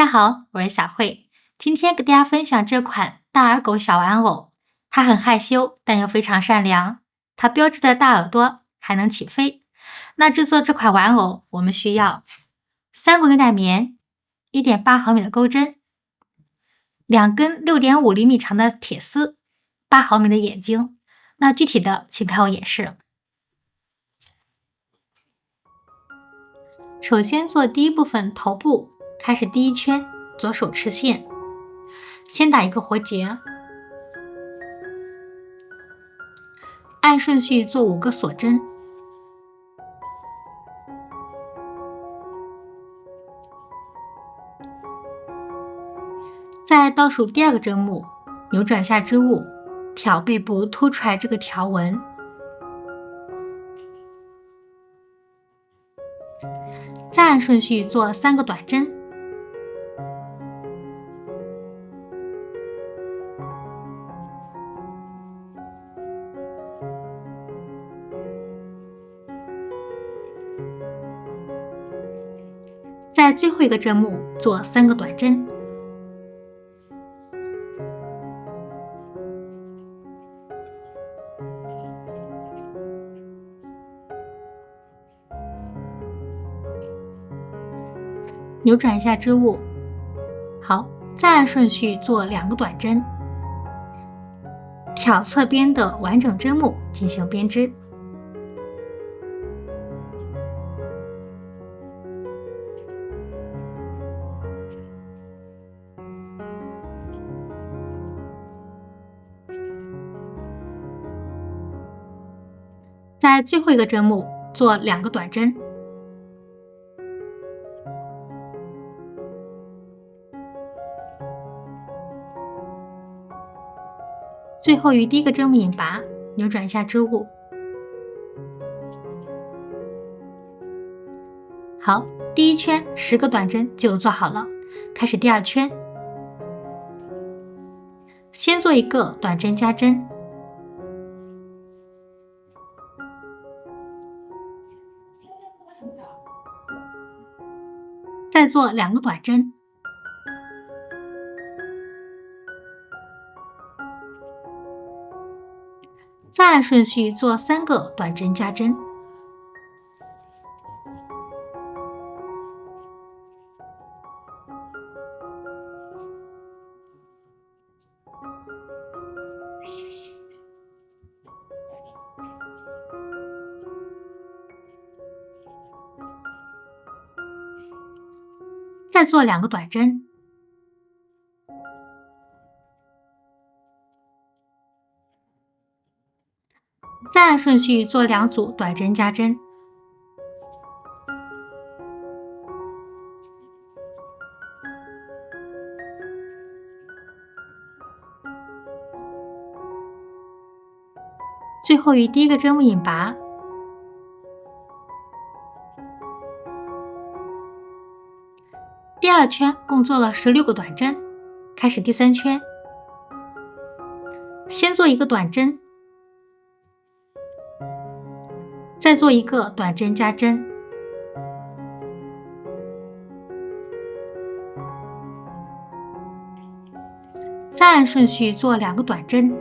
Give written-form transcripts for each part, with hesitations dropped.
家好，我是小慧，今天给大家分享这款大耳狗小玩偶。它很害羞，但又非常善良。它标志的大耳朵还能起飞。那制作这款玩偶，我们需要3个牛奶棉、1.8毫米的钩针、2根6.5厘米长的铁丝、8毫米的眼睛。那具体的请看我演示。首先做第一部分头部，开始第一圈，左手持线，先打一个活结，按顺序做5个锁针，在倒数第2个针目扭转下织物，挑背部凸出来这个条纹，再按顺序做3个短针，在最后一个针目做3个短针。扭转一下织物，好，再按顺序做2个短针，挑侧边的完整针目进行编织。在最后一个针目做2个短针。最后于第一个针目引拔，扭转一下织物。好，第一圈10个短针就做好了，开始第2圈。先做一个短针加针，再做2个短针，再按顺序做3个短针加针，再做2个短针，再按顺序做2组短针加针，最后于第一个针目引拔。第2圈共做了16个短针，开始第3圈。先做一个短针，再做一个短针加针，再按顺序做2个短针，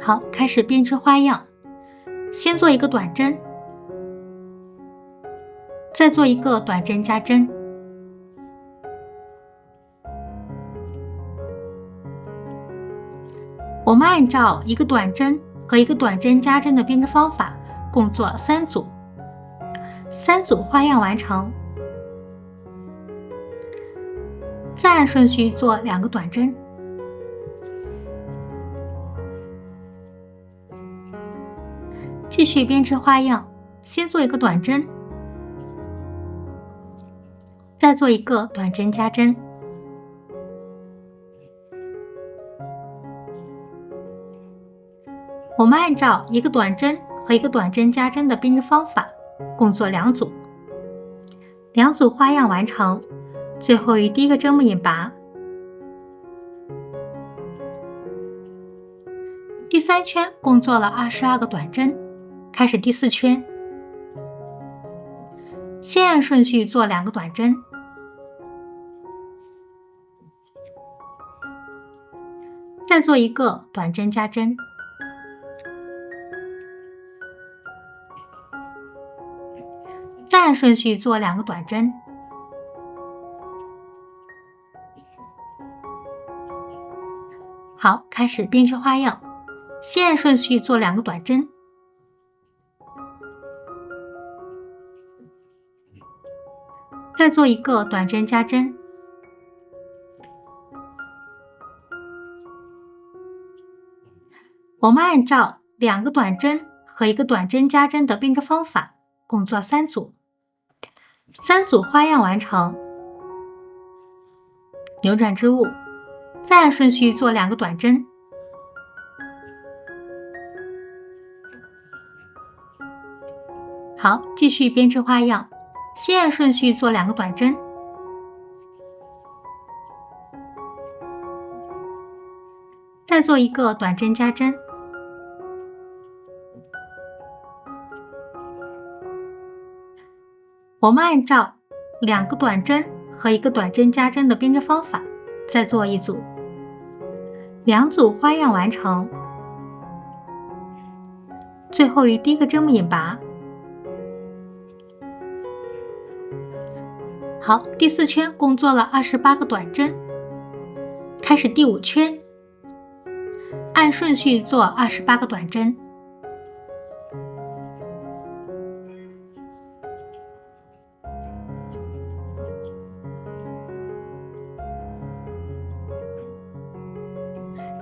好，开始编织花样。先做一个短针，再做一个短针加针，我们按照一个短针和一个短针加针的编织方法，共做3组，3组花样完成，再按顺序做2个短针，继续编织花样。先做一个短针，再做一个短针加针，我们按照一个短针和一个短针加针的编织方法，共做2组，2组花样完成，最后于第一个针目引拔。第3圈共做了22个短针，开始第4圈，先按顺序做2个短针，再做1个短针加针，再按顺序做2个短针。好，开始编织花样，先按顺序做2个短针，再做1个短针加针，我们按照2个短针和1个短针加针的编织方法，共做3组。3组花样完成，扭转织物，再按顺序做2个短针，好，继续编织花样，先按顺序做2个短针，再做1个短针加针，我们按照2个短针和1个短针加针的编织方法，再做1组。2组花样完成，最后于第1个针目引拔。好，第4圈共做了28个短针，开始第5圈，按顺序做28个短针，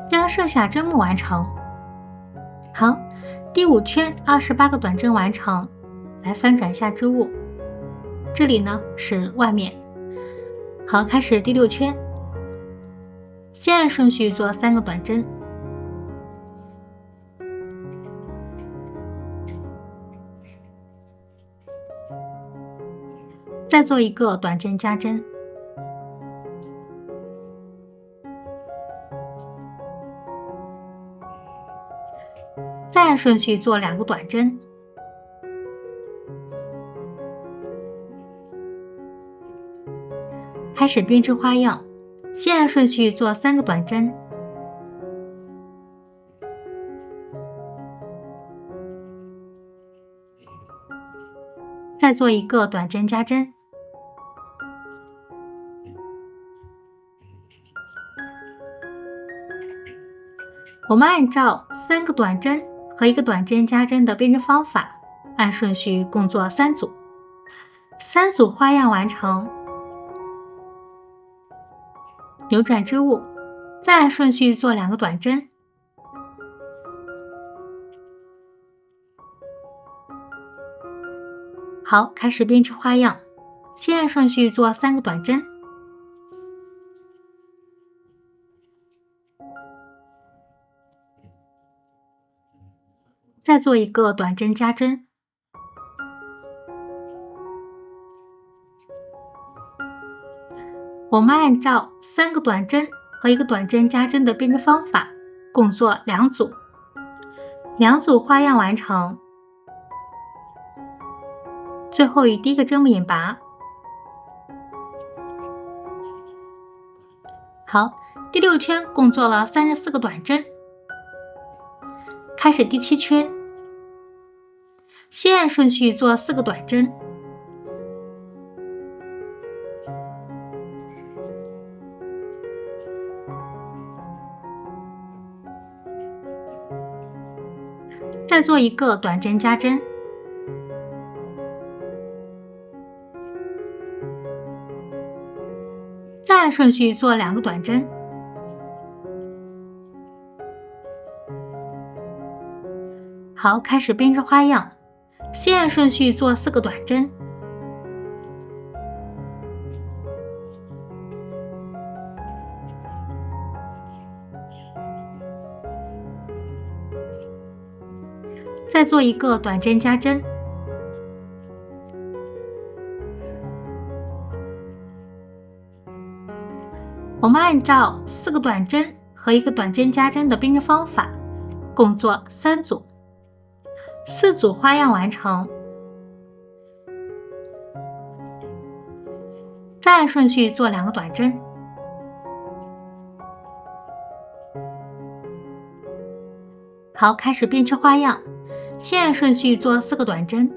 将剩下针目完成。好，第5圈28个短针完成，来翻转一下织物，这里呢是外面。好，开始第6圈，先按顺序做3个短针，再做1个短针加针，再按顺序做2个短针，开始编织花样，先按顺序做3个短针，再做1个短针加针，我们按照3个短针和1个短针加针的编织方法，按顺序共做3组。3组花样完成，扭转织物，再按顺序做2个短针，好，开始编织花样，先按顺序做3个短针，再做1个短针加针，我们按照3个短针和1个短针加针的编织方法，共做2组。2组花样完成，最后于第1个针目引拔。好，第6圈共做了34个短针，开始第7圈，先按顺序做4个短针，再做1个短针加针，再按顺序做2个短针，好，开始编织花样，先按顺序做4个短针，再做1个短针加针，我们按照4个短针和1个短针加针的编织方法，共做3组。4组花样完成，再按顺序做2个短针。好，开始编织花样，先按顺序做4个短针，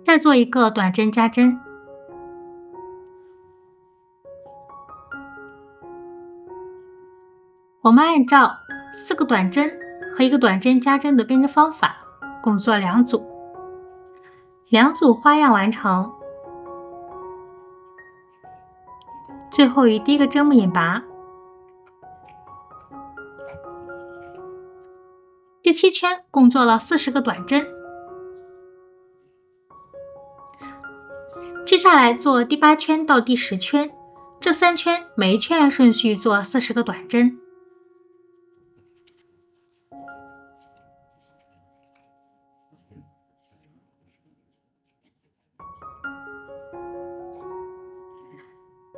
再做一个短针加针。我们按照4个短针和1个短针加针的编织方法，共做2组，2组花样完成。最后于第1个针目引拔。第7圈共做了40个短针。接下来做第8圈到第10圈，这3圈每一圈按顺序做40个短针。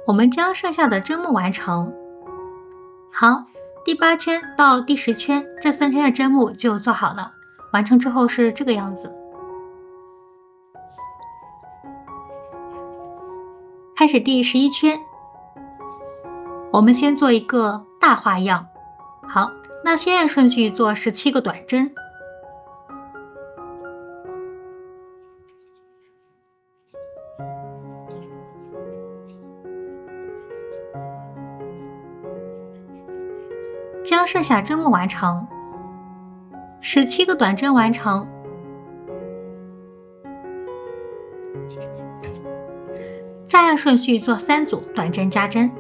我们将剩下的针目完成。好，第8圈到第10圈，这3圈的针目就做好了。完成之后是这个样子。开始第11圈，我们先做一个大花样。好，那先按顺序做17个短针。将剩下针目完成，17个短针完成。再按顺序做3组短针加针。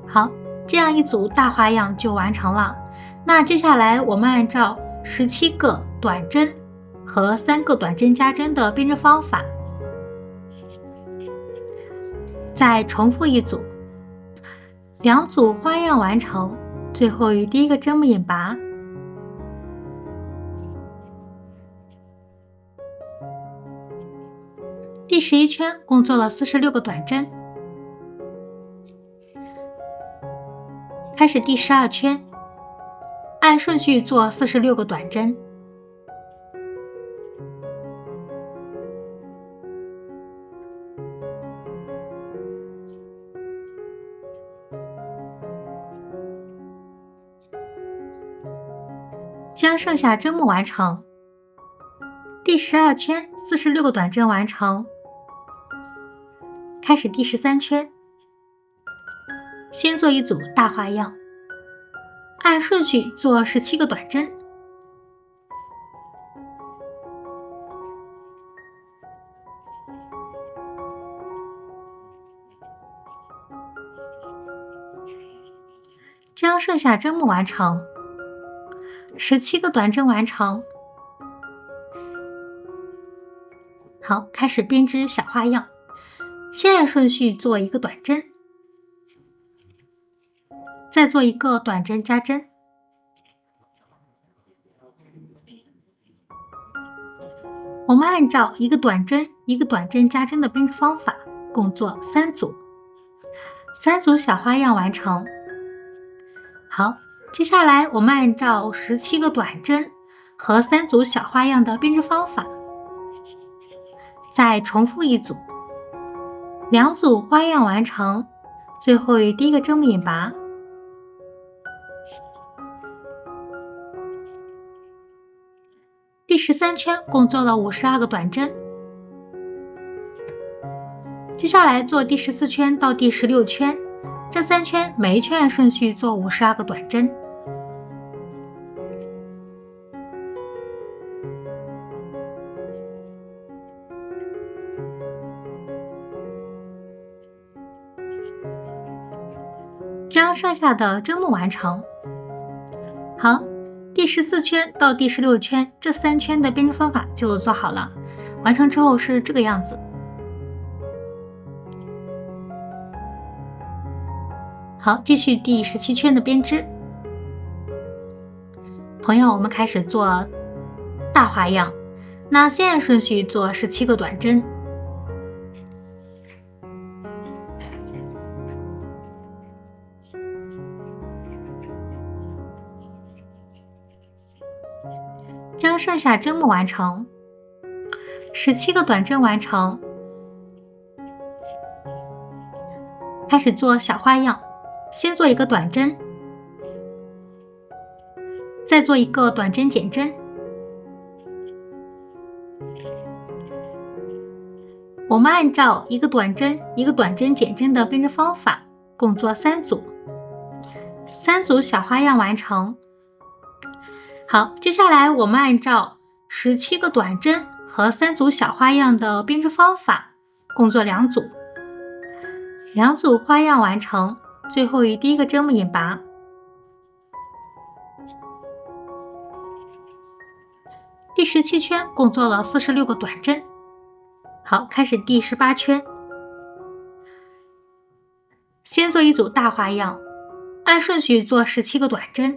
好，这样一组大花样就完成了。那接下来我们按照17个短针和3个短针加针的编织方法，再重复一组，2组花样完成，最后于第1个针目引拔。第11圈共做了46个短针。开始第12圈，按顺序做46个短针。将剩下针目完成。第12圈46个短针完成。开始第13圈，先做一组大花样，按顺序做17个短针。将剩下针目完成，17个短针完成。好，开始编织小花样，先按顺序做1个短针，再做1个短针加针。我们按照1个短针1个短针加针的编织方法，共做3组，3组小花样完成。好，接下来我们按照17个短针和3组小花样的编织方法，再重复一组，2组花样完成，最后于第1个针目引拔。第13圈共做了52个短针。接下来做第14圈到第16圈，这3圈每一圈按顺序做52个短针。将剩下的针目完成。好，第14圈到第16圈，这3圈的编织方法就做好了。完成之后是这个样子。好，继续第17圈的编织。同样，我们开始做大花样。那先按顺序做17个短针，将剩下针目完成。17个短针完成，开始做小花样。先做一个短针，再做一个短针减针。我们按照一个短针一个短针减针的编织方法，共做3组，3组小花样完成。好，接下来我们按照17个短针和3组小花样的编织方法，共做2组，2组花样完成，最后以第一个针目引拔。第17圈共做了46个短针。好，开始第18圈，先做一组大花样，按顺序做17个短针。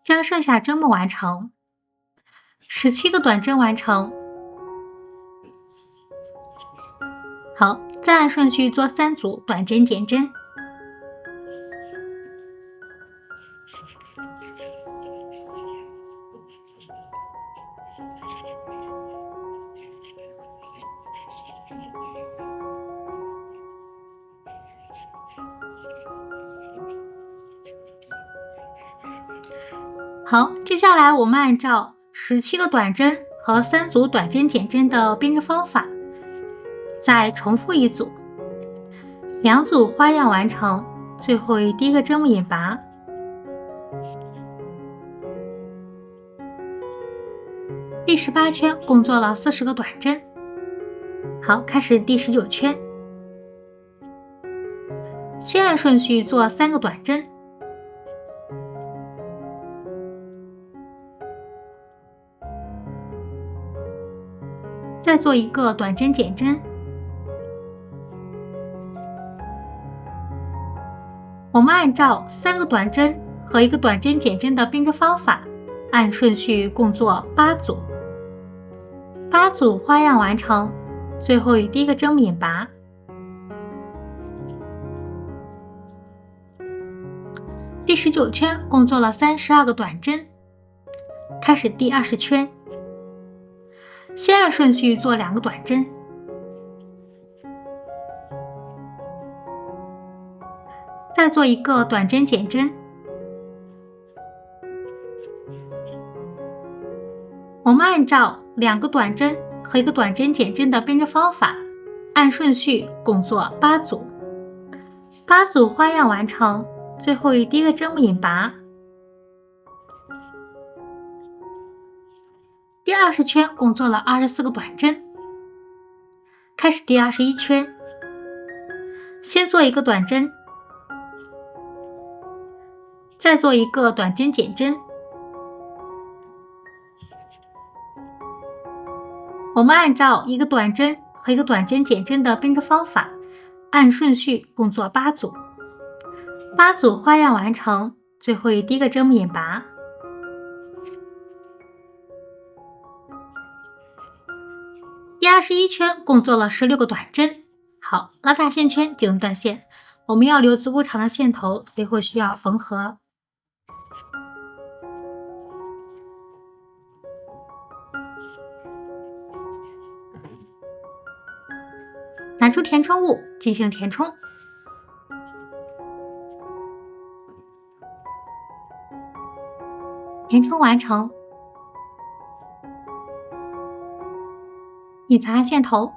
将剩下针目完成，17个短针完成。好，再按顺序做3组短针减针。好，接下来我们按照17个短针和3组短针减针的编织方法，再重复一组，2组花样完成，最后以第一个针目引拔。第18圈共做了40个短针。好，开始第19圈，先按顺序做3个短针。再做一个短针减针。我们按照3个短针和1个短针减针的编织方法，按顺序共做8组，8组花样完成，最后以第一个针目引拔。第19圈共做了32个短针，开始第20圈。先按顺序做2个短针，再做一个短针减针。我们按照2个短针和1个短针减针的编织方法，按顺序共做8组，8组花样完成，最后以第一个针目引拔。第20圈共做了24个短针，开始第21圈，先做一个短针，再做一个短针减针。我们按照1个短针和1个短针减针的编织方法，按顺序共做8组，8组花样完成，最后以第一个针目引拔。第21圈共做了16个短针。好，拉大线圈就能断线。我们要留足够长的线头，最后需要缝合。拿出填充物进行填充。填充完成，隐藏线头。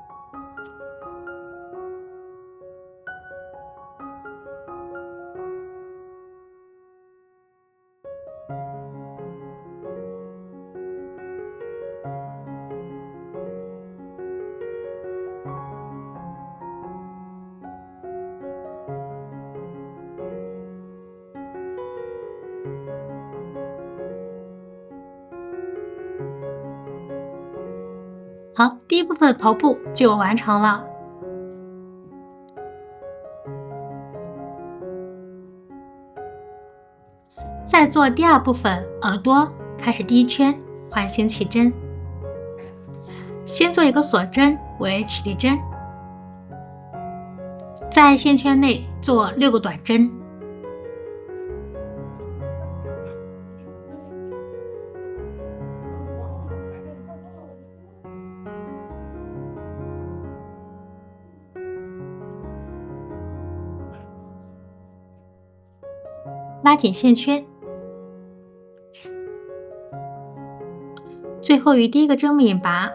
好，第一部分的头部就完成了。再做第二部分耳朵，开始第一圈环形起针，先做一个锁针为起立针，在线圈内做6个短针，拉紧线圈，最后与第一个针目引拔，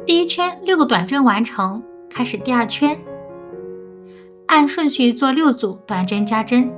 第一圈6个短针完成，开始第二圈，按顺序做6组短针加针。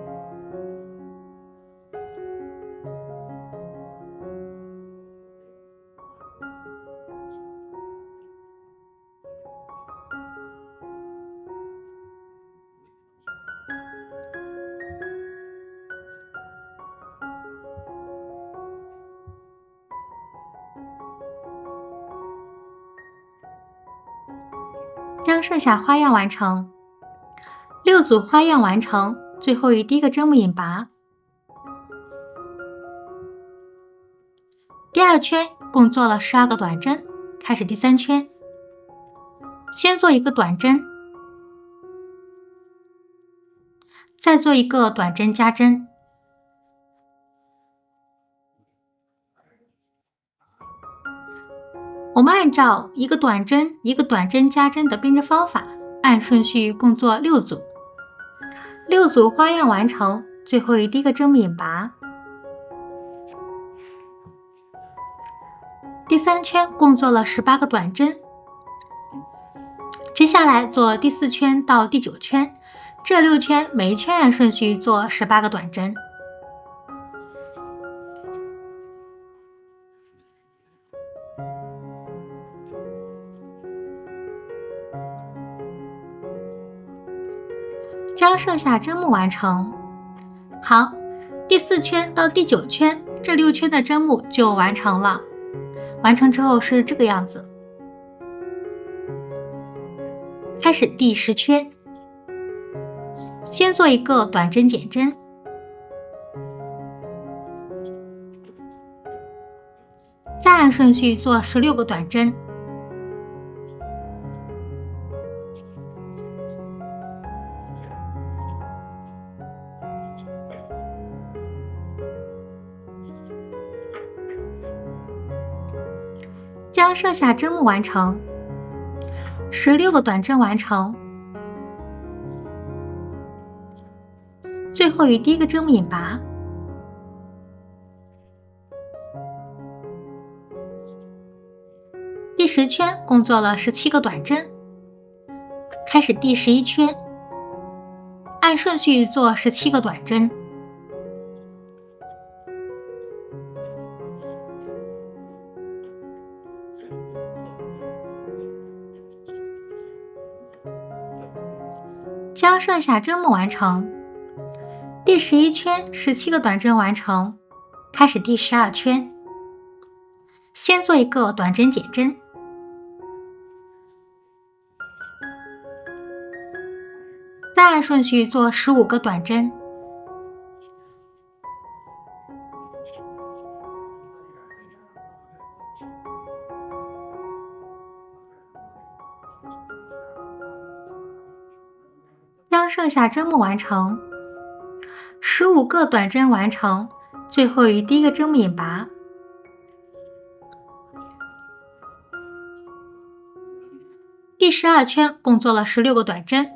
将剩下花样完成，6组花样完成，最后与第一个针目引拔。第二圈共做了12个短针，开始第3圈，先做一个短针，再做一个短针加针。我们按照一个短针一个短针加针的编织方法，按顺序共做6组，6组花样完成，最后与第一个针目引拔。第3圈共做了18个短针，接下来做第4圈到第9圈，这6圈每一圈按顺序做18个短针。将剩下针目完成。好，第4圈到第9圈，这6圈的针目就完成了。完成之后是这个样子。开始第10圈，先做一个短针减针，再按顺序做16个短针。将剩下针目完成，16个短针完成，最后与第一个针目引拔。第10圈共做了17个短针，开始第11圈，按顺序做17个短针。将剩下针目完成，第11圈17个短针完成，开始第12圈，先做一个短针减针，再按顺序做15个短针。将剩下针目完成，15个短针完成，最后与第一个针目引拔。第12圈共做了16个短针，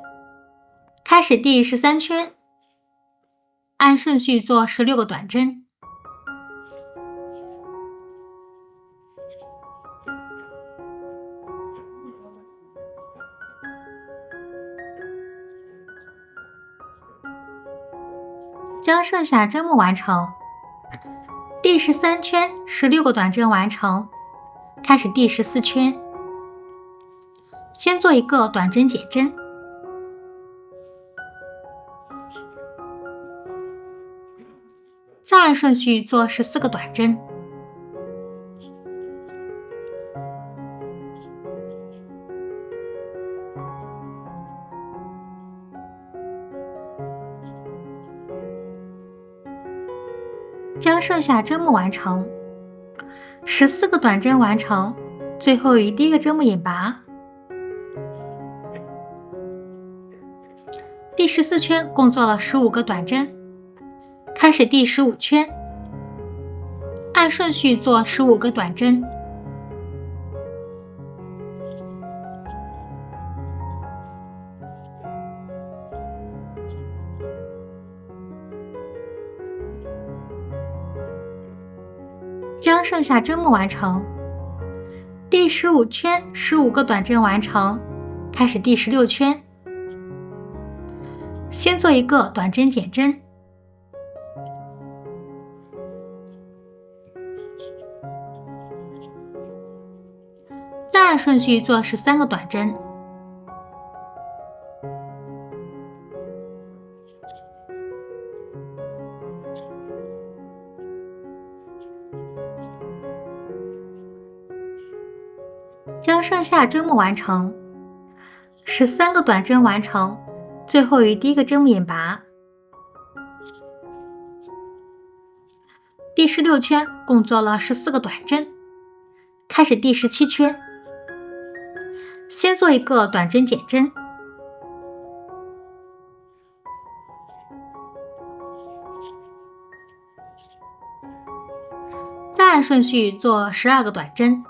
开始第13圈，按顺序做16个短针。将剩下针目完成，第13圈16个短针完成，开始第14圈，先做一个短针减针，按顺序做14个短针。将剩下针目完成，14个短针完成，最后与第一个针目引拔。第14圈共做了15个短针，开始第15圈，按顺序做15个短针。将剩下针目完成，第15圈15个短针完成，开始第16圈，先做一个短针减针，再按顺序做13个短针。将剩下针目完成，13个短针完成，最后与第一个针目引拔。第16圈共做了14个短针，开始第17圈，先做一个短针减针，再按顺序做12个短针。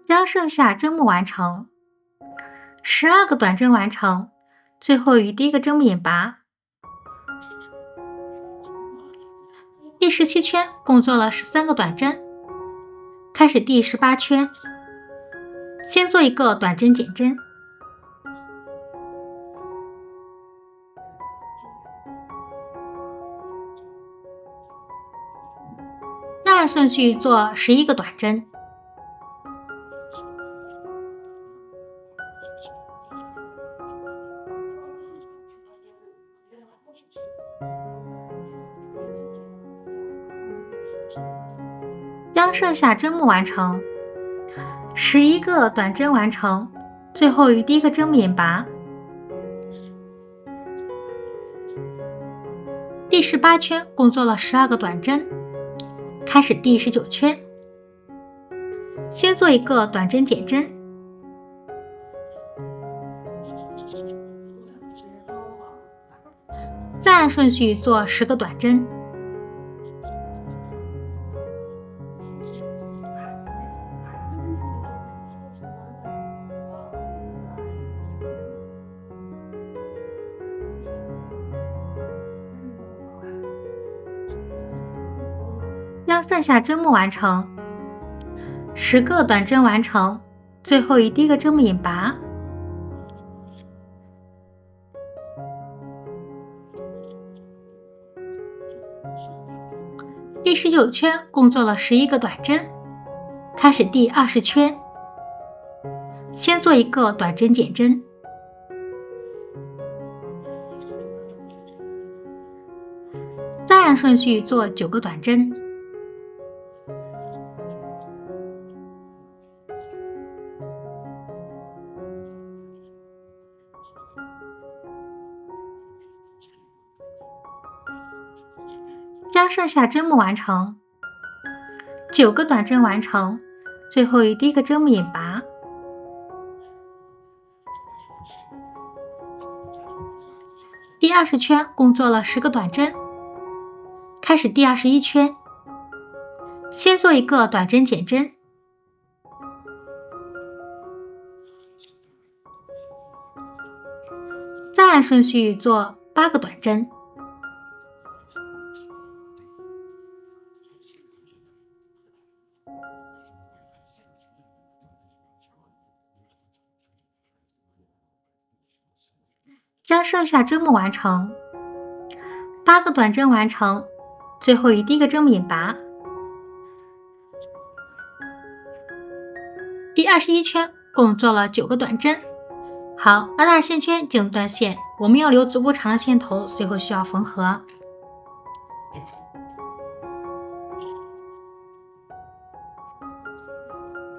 将剩下针目完成，12个短针完成，最后与第一个针目引拔。第17圈共做了13个短针，开始第18圈，先做一个短针减针，再按顺序做11个短针。将剩下针目完成，11个短针完成，最后与第一个针目引拔。第18圈共做了12个短针，开始第19圈，先做一个短针减针，再按顺序做10个短针。将剩下针目完成，10个短针完成，最后与第一个针目引拔。第19圈共做了11个短针，开始第20圈，先做一个短针减针，再按顺序做9个短针。将剩下针目完成，9个短针完成，最后与第一个针目引拔。第20圈共做了10个短针，开始第21圈，先做一个短针减针，再按顺序做8个短针。将剩下针目完成，8个短针完成，最后与第一个针目引拔。21圈共做了9个短针。好，拉大线圈进入断线，我们要留足够长的线头，随后需要缝合。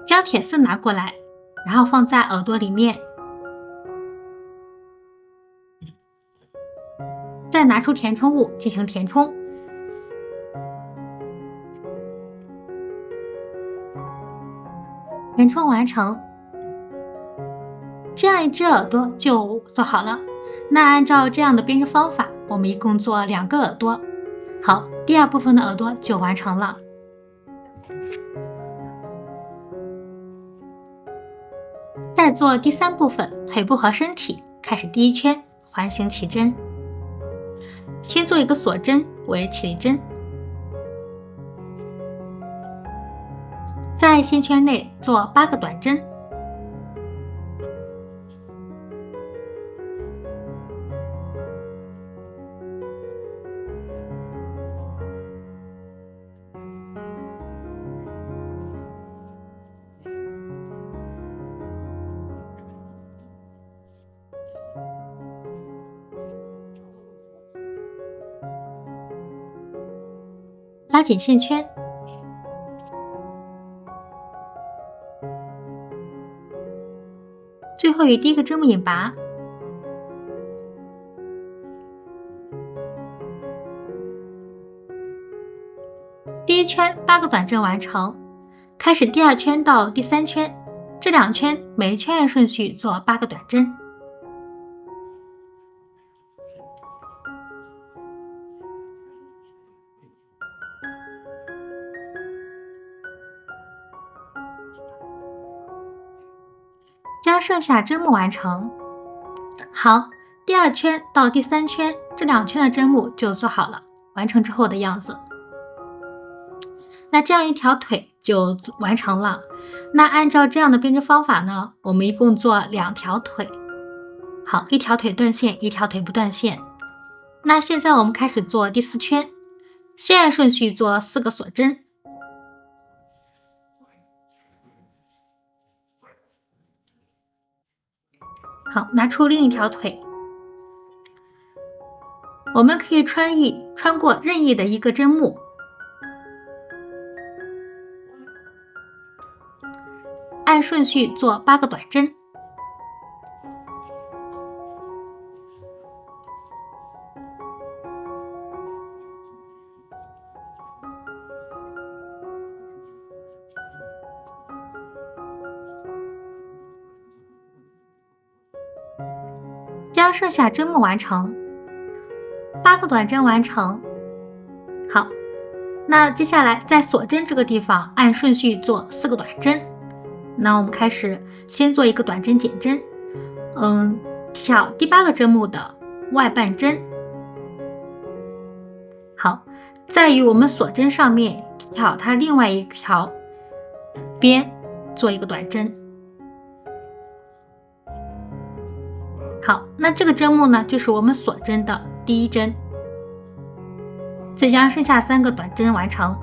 将铁丝拿过来，然后放在耳朵里面，再拿出填充物进行填充。填充完成，这样一只耳朵就做好了。那按照这样的编织方法，我们一共做2个耳朵。好，第2部分的耳朵就完成了。再做第3部分，腿部和身体，开始第1圈环形起针，先做一个锁针为起立针，在线圈内做8个短针，拉紧线圈，最后与第1个针目引拔，第1圈8个短针完成。开始第2圈到第3圈，这2圈每一圈按顺序做8个短针。将剩下针目完成。好，第2圈到第3圈，这2圈的针目就做好了，完成之后的样子。那这样一条腿就完成了。那按照这样的编织方法呢，我们一共做2条腿。好，一条腿断线，一条腿不断线。那现在我们开始做第4圈，先按顺序做4个锁针。好，拿出另一条腿，我们可以穿过任意的一个针目，按顺序做8个短针。将剩下针目完成，8个短针完成。好，那接下来在锁针这个地方按顺序做4个短针。那我们开始先做一个短针减针，挑第8个针目的外半针。好，再于我们锁针上面挑它另外一条边做一个短针。好，那这个针目呢，就是我们锁针的第1针。再将剩下3个短针完成。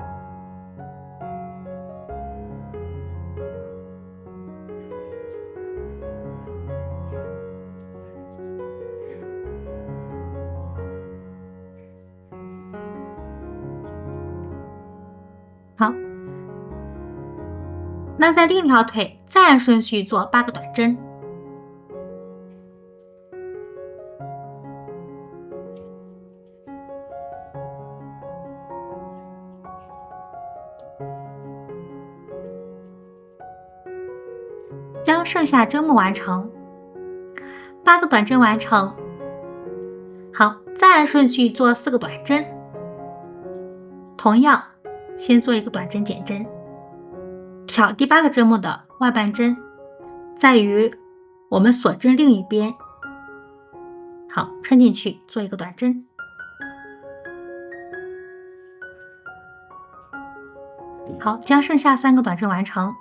好，那在另一条腿再按顺序做8个短针。将剩下针目完成，8个短针完成。好，再按顺序做4个短针，同样先做一个短针减针，挑第8个针目的外半针，再于我们锁针另一边，好，穿进去做一个短针。好，将剩下3个短针完成。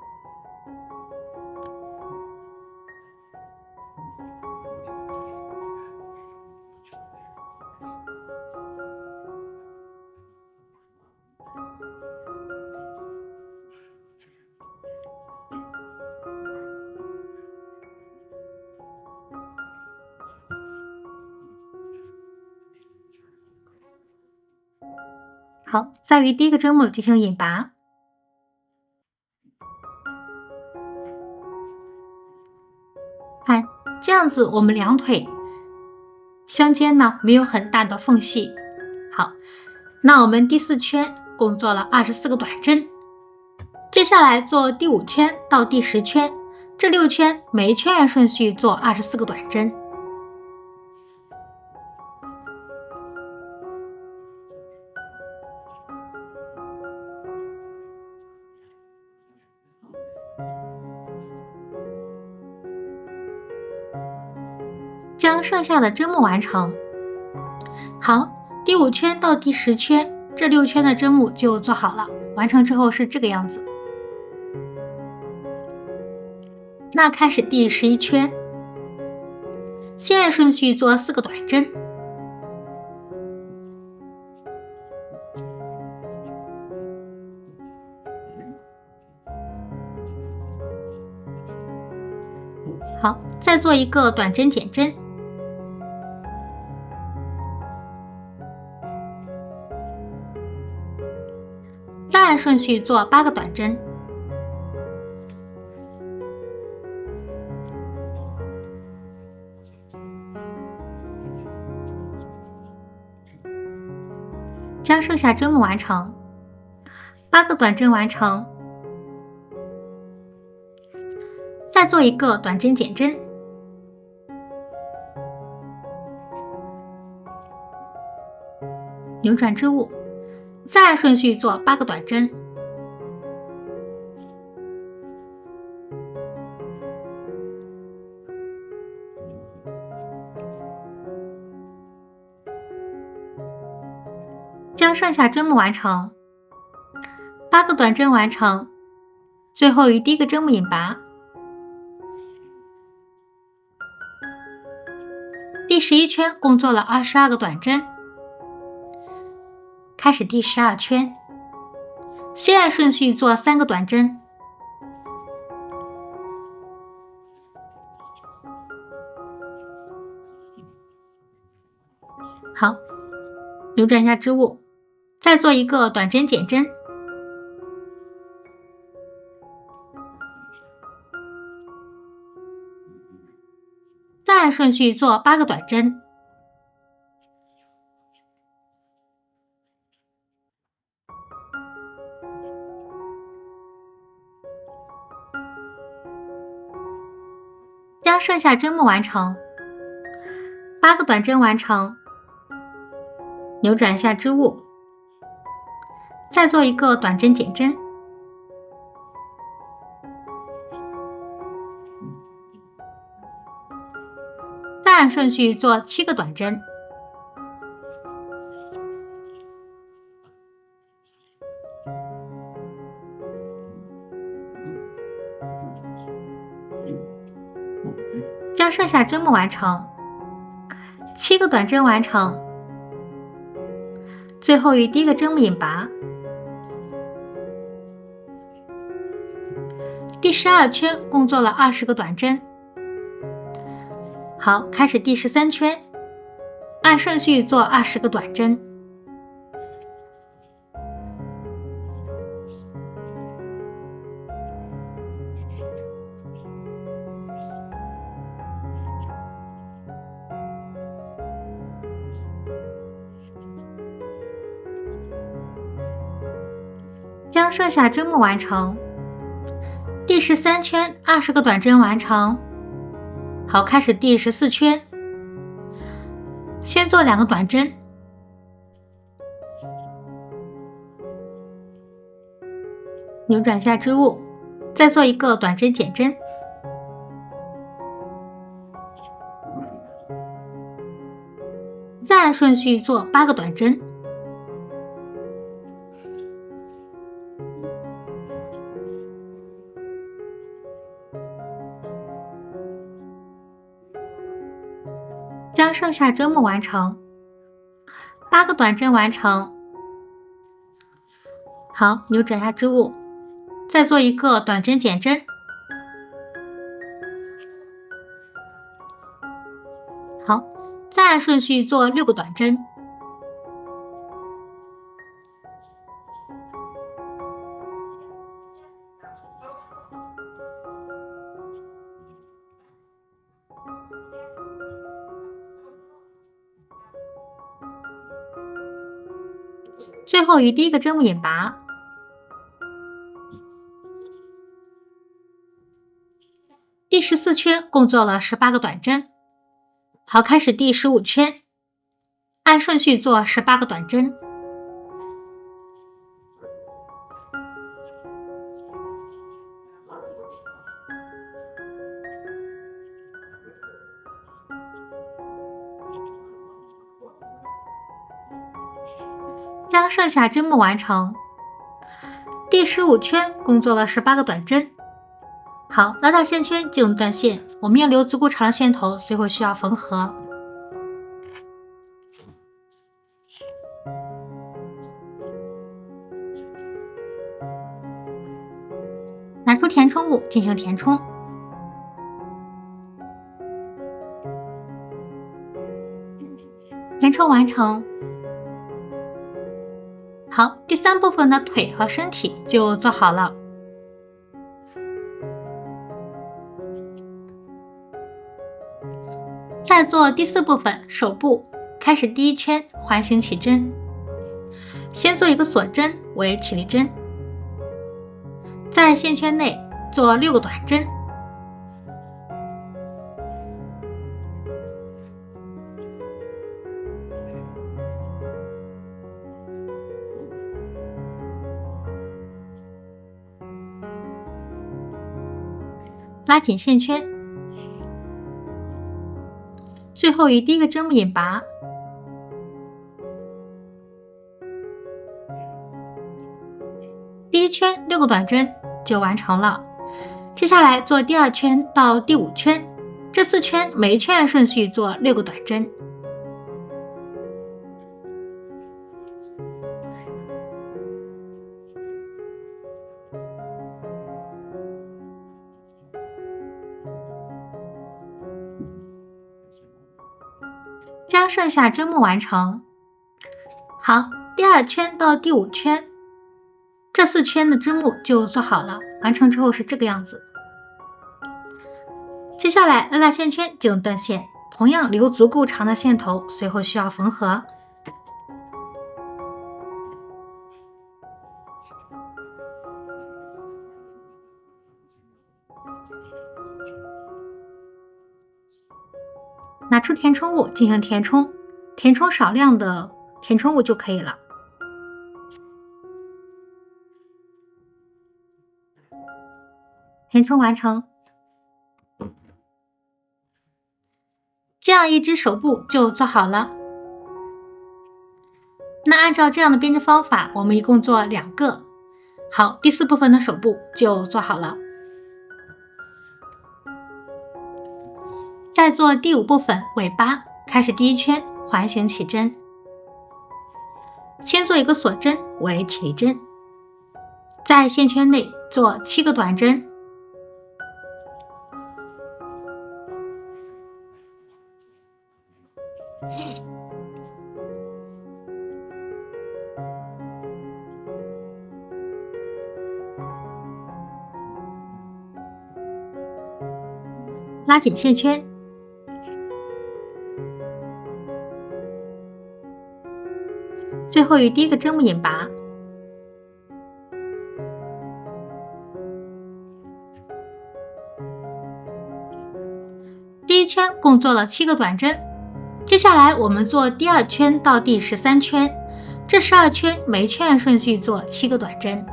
好，在于第一个针目进行引拔。看，这样子我们两腿相间呢没有很大的缝隙。好，那我们第4圈共做了24个短针。接下来做第5圈到第10圈，这6圈每一圈按顺序做24个短针。将剩下的针目完成。好，第5圈到第10圈，这6圈的针目就做好了。完成之后是这个样子。那开始第11圈，先按顺序做4个短针。好，再做一个短针减针。再按顺序做8个短针。将剩下针目完成，8个短针完成，再做一个短针减针。扭转织物，再按顺序做8个短针。将剩下针目完成，8个短针完成，最后于第一个针目引拔。第11圈共做了22个短针，开始第12圈，先按顺序做3个短针。好，扭转一下织物，再做一个短针减针。再按顺序做8个短针。将剩下针目完成，8个短针完成，扭转一下织物，再做一个短针减针。再按顺序做7个短针。将剩下针目完成，7个短针完成，最后于第一个针目引拔。第12圈共做了20个短针。好，开始第13圈，按顺序做20个短针。将剩下针目完成，第13圈20个短针完成。好，开始第14圈，先做2个短针，扭转下织物，再做一个短针减针。再按顺序做8个短针。将剩下针目完成，8个短针完成。好，扭转下织物，再做一个短针减针。好，再按顺序做6个短针。最后与第一个针目引拔。第14圈共做了18个短针。好，开始第15圈，按顺序做18个短针。将剩下针目完成。第15圈共做了18个短针。好，拉大线圈进入断线，我们要留足够长的线头，随后需要缝合。拿出填充物进行填充。填充完成。好，第3部分的腿和身体就做好了。再做第4部分手部，开始第1圈环形起针，先做一个锁针为起立针，在线圈内做6个短针，拉紧线圈，最后与第一个针目引拔。第1圈6个短针就完成了。接下来做第2圈到第5圈，这4圈每一圈按顺序做6个短针。将剩下针目完成。好，第2圈到第5圈，这4圈的针目就做好了，完成之后是这个样子。接下来拉大线圈进入断线，同样留足够长的线头，随后需要缝合。拿出填充物进行填充，填充少量的填充物就可以了。填充完成。这样一只手部就做好了。那按照这样的编织方法，我们一共做2个。好，第4部分的手部就做好了。再做第5部分尾巴，开始第1圈环形起针，先做一个锁针为起立针，在线圈内做7个短针，拉紧线圈，最后与第一个针目引拔。第1圈共做了7个短针，接下来我们做第2圈到第13圈，这12圈每一圈按顺序做7个短针。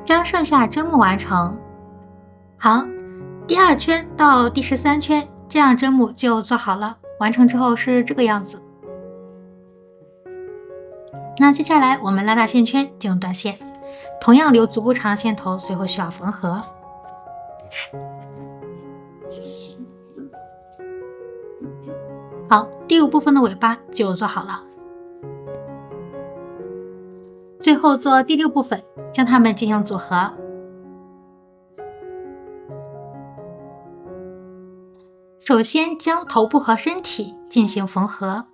将剩下针目完成。好，第2圈到第13圈，这样针目就做好了。完成之后是这个样子。那接下来我们拉大线圈进入断线，同样留足够长的线头，随后需要缝合。好，第5部分的尾巴就做好了。最后做第6部分，将它们进行组合。首先将头部和身体进行缝合。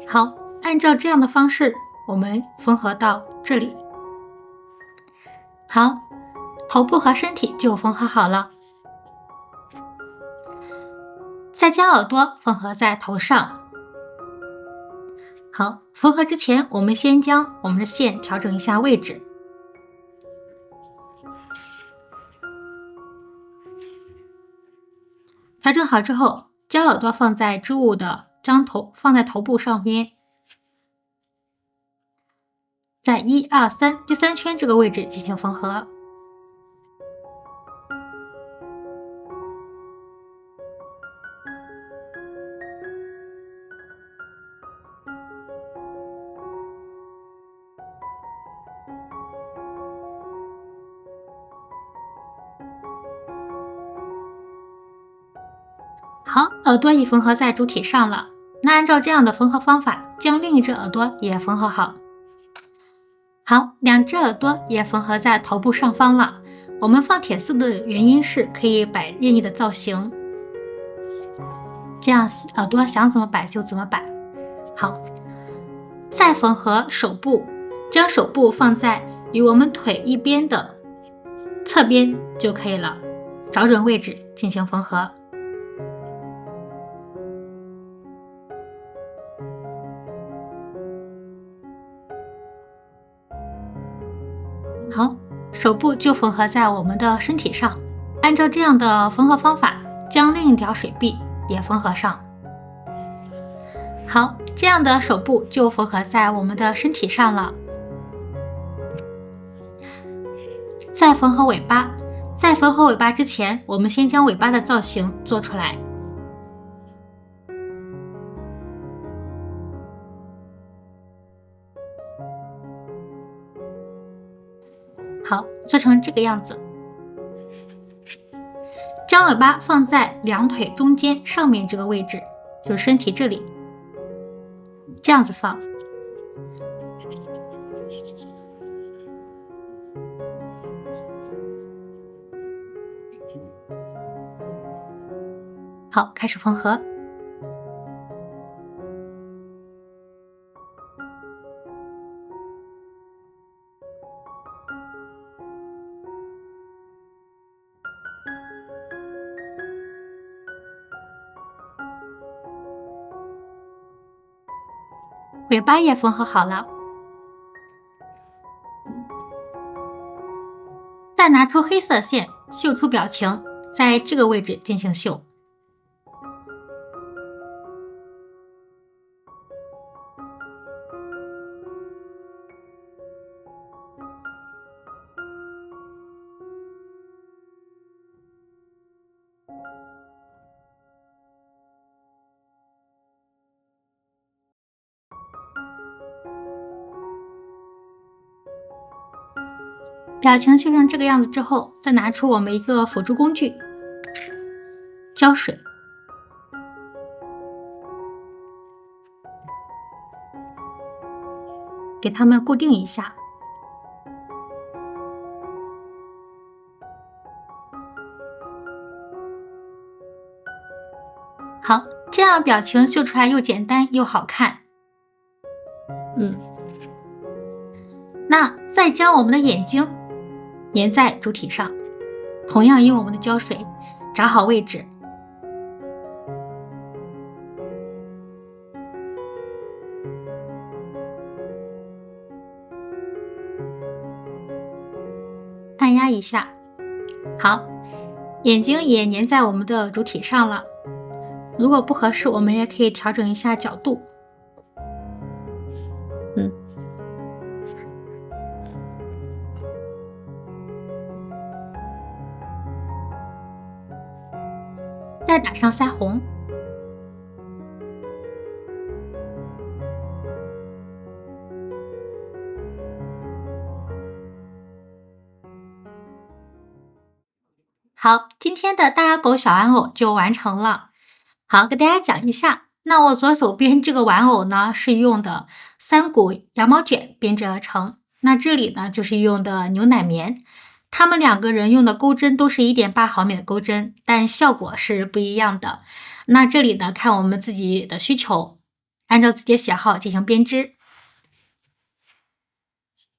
好，按照这样的方式，我们缝合到这里。好，头部和身体就缝合好了。再将耳朵缝合在头上。好，缝合之前，我们先将我们的线调整一下位置。调整好之后，将耳朵放在织物的，将头放在头部上边，在1、2、3第3圈这个位置进行缝合。好，耳朵已缝合在主体上了。那按照这样的缝合方法，将另一只耳朵也缝合好。好，2只耳朵也缝合在头部上方了。我们放铁丝的原因是可以摆任意的造型，这样耳朵想怎么摆就怎么摆。好，再缝合手部，将手部放在离我们腿一边的侧边就可以了，找准位置进行缝合。好，手部就缝合在我们的身体上。按照这样的缝合方法，将另一条水臂也缝合上。好，这样的手部就缝合在我们的身体上了。再缝合尾巴，在缝合尾巴之前，我们先将尾巴的造型做出来。好，做成这个样子。将尾巴放在2腿中间上面这个位置，就是身体这里，这样子放。好，开始缝合。尾巴也缝合好了，再拿出黑色线绣出表情，在这个位置进行绣。表情绣成这个样子之后，再拿出我们一个辅助工具胶水，给它们固定一下。好，这样表情绣出来又简单又好看。那再将我们的眼睛粘在主体上，同样用我们的胶水找好位置。按压一下，好，眼睛也粘在我们的主体上了。如果不合适，我们也可以调整一下角度。再打上腮红。好，今天的大耳狗小玩偶就完成了。好，给大家讲一下，那我左手边这个玩偶呢，是用的3股羊毛卷编织而成。那这里呢，就是用的牛奶棉。他们2个人用的钩针都是1.8毫米的钩针，但效果是不一样的。那这里呢，看我们自己的需求，按照自己的喜好进行编织。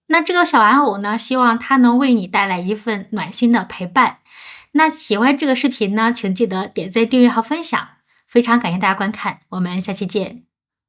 那这个小玩偶呢，希望它能为你带来一份暖心的陪伴。那喜欢这个视频呢，请记得点赞、订阅和分享。非常感谢大家观看，我们下期见。